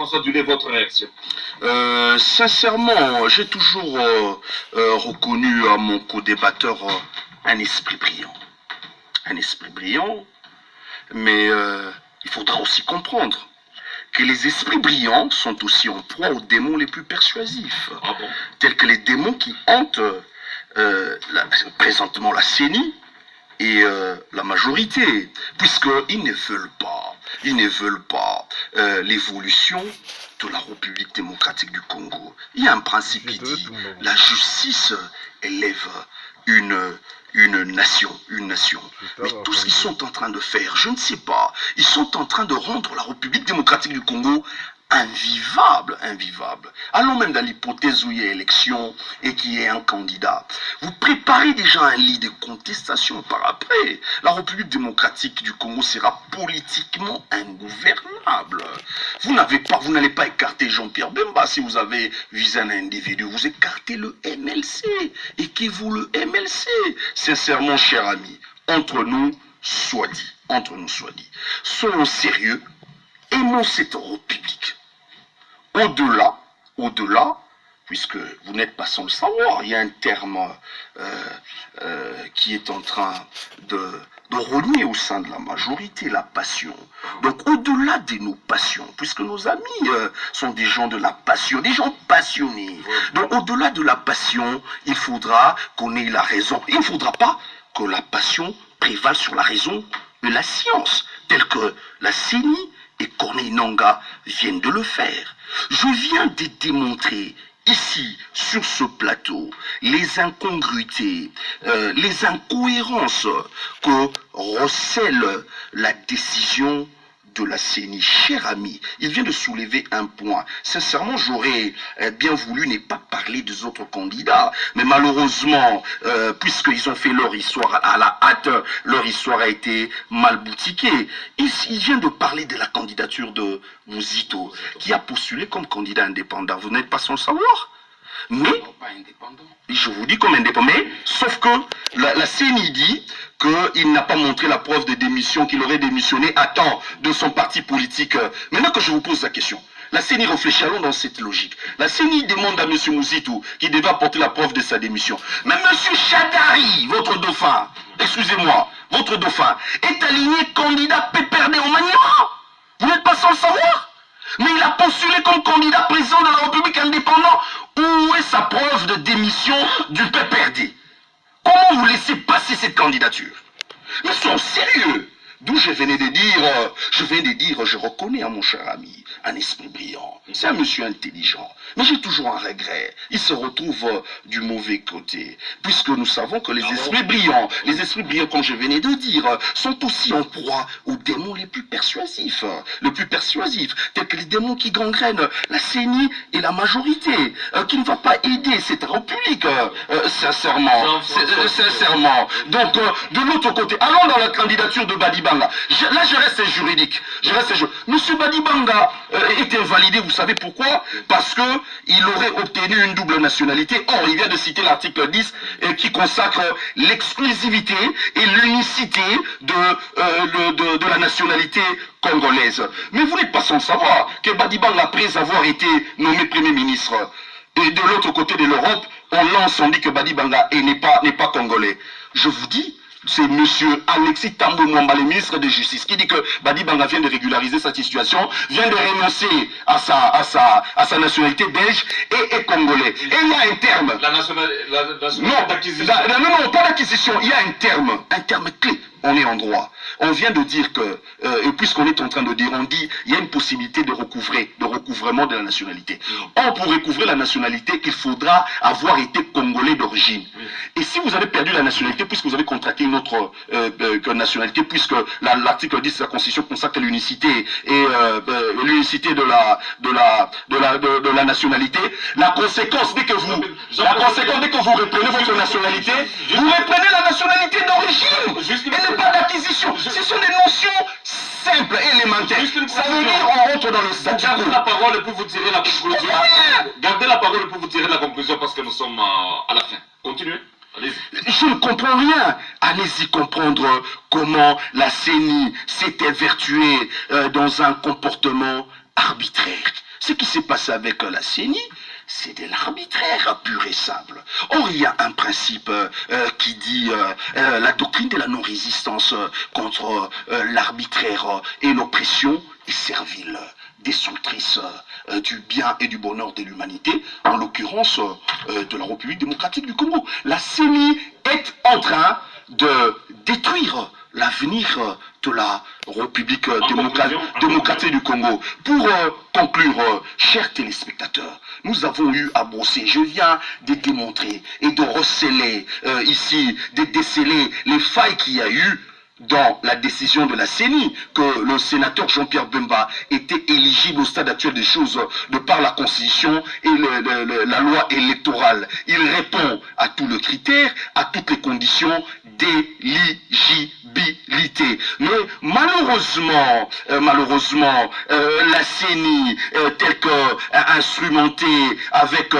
François Dulé, votre réaction? Sincèrement, j'ai toujours reconnu à mon co-débatteur un esprit brillant. Un esprit brillant, mais il faudra aussi comprendre que les esprits brillants sont aussi en proie aux démons les plus persuasifs, Ah bon? tels que les démons qui hantent présentement la CENI et la majorité, puisqu'ils ne veulent pas l'évolution de la République démocratique du Congo. Il y a un principe qui dit la justice élève une nation. Mais tout ce qu'ils sont en train de faire, je ne sais pas, ils sont en train de rendre la République démocratique du Congo invivable. Allons même dans l'hypothèse où il y a élection et qu'il y ait un candidat. Vous préparez déjà un lit de contestation par après. La République démocratique du Congo sera politiquement ingouvernable. Vous n'allez pas écarter Jean-Pierre Bemba si vous avez visé un individu. Vous écartez le MLC. Et qui vous le MLC? Sincèrement, cher ami, entre nous soit dit. Soyons sérieux, aimons cette République. Au-delà, puisque vous n'êtes pas sans le savoir, il y a un terme qui est en train de rogner au sein de la majorité, la passion. Donc au-delà de nos passions, puisque nos amis sont des gens de la passion, des gens passionnés. Donc au-delà de la passion, il faudra qu'on ait la raison. Il ne faudra pas que la passion prévale sur la raison de la science, telle que la CENI et Corneille Nangaa viennent de le faire. Je viens de démontrer ici, sur ce plateau, les incongruités, les incohérences que recèle la décision de la CENI. Cher ami, il vient de soulever un point. Sincèrement, j'aurais bien voulu ne pas parler des autres candidats, mais malheureusement, puisqu'ils ont fait leur histoire à la hâte, leur histoire a été mal boutiquée. Il vient de parler de la candidature de Mouzito, qui a postulé comme candidat indépendant. Vous n'êtes pas sans le savoir? Mais, je vous dis comme indépendant, mais, sauf que la CENI dit qu'il n'a pas montré la preuve de démission, qu'il aurait démissionné à temps de son parti politique. Maintenant que je vous pose la question, la CENI réfléchit, allons dans cette logique. La CENI demande à M. Mouzito, qui devait apporter la preuve de sa démission. Mais M. Chadari, votre dauphin, excusez-moi, votre dauphin, est aligné candidat PPRD au maniement. Vous n'êtes pas sans le savoir? Mais il a postulé comme candidat président de la République indépendante. Où est sa preuve de démission du PPRD? Comment vous laissez passer cette candidature? Ils sont sérieux. D'où je viens de dire, je reconnais à mon cher ami un esprit brillant. C'est un monsieur intelligent. Mais j'ai toujours un regret. Il se retrouve du mauvais côté. Puisque nous savons que les esprits brillants, comme je venais de dire, sont aussi en proie aux démons les plus persuasifs. Tels que les démons qui gangrènent la CENI et la majorité, qui ne va pas aider cette République, sincèrement. Donc, de l'autre côté, allons dans la candidature de Badibanga. Là, je reste juridique. Monsieur Badibanga est invalidé, vous savez pourquoi? Parce qu'il aurait obtenu une double nationalité. Or, il vient de citer l'article 10 qui consacre l'exclusivité et l'unicité de la nationalité congolaise. Mais vous n'êtes pas sans savoir que Badibanga, après avoir été nommé Premier ministre, et de l'autre côté de l'Europe, on dit que Badibanga n'est pas congolais. Je vous dis, c'est M. Alexis Tambo Mwamba, le ministre de Justice, qui dit que Badibanga vient de régulariser sa situation, vient de renoncer à sa nationalité belge et est congolais. Et il y a un terme. Non, pas d'acquisition. Il y a un terme clé. On est en droit. On vient de dire que, et puisqu'on est en train de dire, on dit, il y a une possibilité de recouvrement de la nationalité. Or, pour recouvrer la nationalité, il faudra avoir été congolais d'origine. Et si vous avez perdu la nationalité, puisque vous avez contracté une autre nationalité, puisque l'article 10 de la Constitution consacre l'unicité et l'unicité de la nationalité, la conséquence, dès que vous reprenez votre nationalité, vous reprenez la nationalité d'origine. Pas d'acquisition. Ce sont des notions simples, élémentaires. Ça veut dire on rentre dans le statut. Gardez la parole pour vous tirer la conclusion. Gardez la parole pour vous tirer la conclusion parce que nous sommes à la fin. Continuez. Je ne comprends rien. Allez-y comprendre comment la CENI s'est évertuée dans un comportement arbitraire. Ce qui s'est passé avec la CENI, c'est de l'arbitraire pur et simple. Or, il y a un principe qui dit la doctrine de la non-résistance contre l'arbitraire et l'oppression est servile, destructrice du bien et du bonheur de l'humanité, en l'occurrence de la République démocratique du Congo. La CENI est en train de détruire l'avenir de la République démocratique du Congo. Pour conclure, chers téléspectateurs, nous avons eu à brosser, je viens de démontrer et de recéler ici, de déceler les failles qu'il y a eu dans la décision de la CENI, que le sénateur Jean-Pierre Bemba était éligible au stade actuel des choses de par la Constitution et la loi électorale. Il répond à tous les critères, à toutes les conditions d'éligibilité. Mais malheureusement, la CENI, telle que instrumentée avec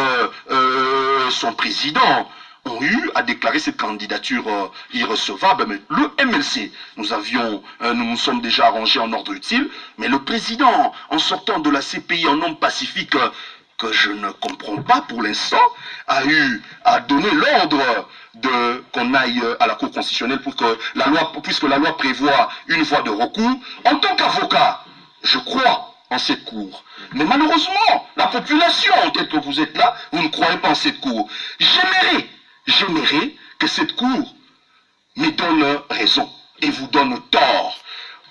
son président, ont eu à déclarer cette candidature irrecevable. Mais le MLC, nous nous sommes déjà arrangés en ordre utile, mais le président, en sortant de la CPI en homme pacifique, que je ne comprends pas pour l'instant, a eu à donner l'ordre qu'on aille à la Cour constitutionnelle pour que la loi, puisque la loi prévoit une voie de recours. En tant qu'avocat, je crois en cette cour. Mais malheureusement, la population, peut-être que vous êtes là, vous ne croyez pas en cette cour. J'aimerais que cette cour me donne raison et vous donne tort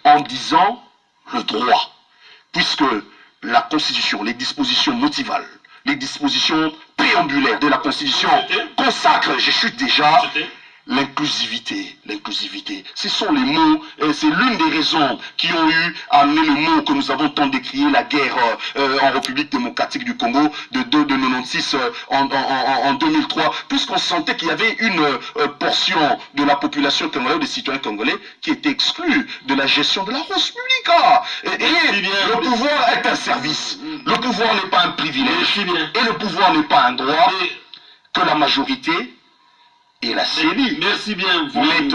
en disant le droit, puisque la Constitution, les dispositions motivales, les dispositions préambulaires de la Constitution consacrent, je chute déjà, l'inclusivité. Ce sont les mots, c'est l'une des raisons qui ont eu à amener le mot que nous avons tant décrié, la guerre en République démocratique du Congo de 96 en 2003, puisqu'on sentait qu'il y avait une portion de la population congolaise, des citoyens congolais, qui était exclue de la gestion de la ressource publique. Et le pouvoir est un service. Le pouvoir n'est pas un privilège. Et le pouvoir n'est pas un droit que la majorité et la CENI mettent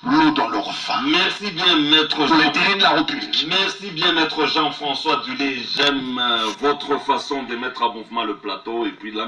l'eau dans leur vin. Merci bien, maître pour l'intérêt de la République. Merci bien, maître Jean-François Dulé. J'aime votre façon de mettre à mouvement le plateau et puis la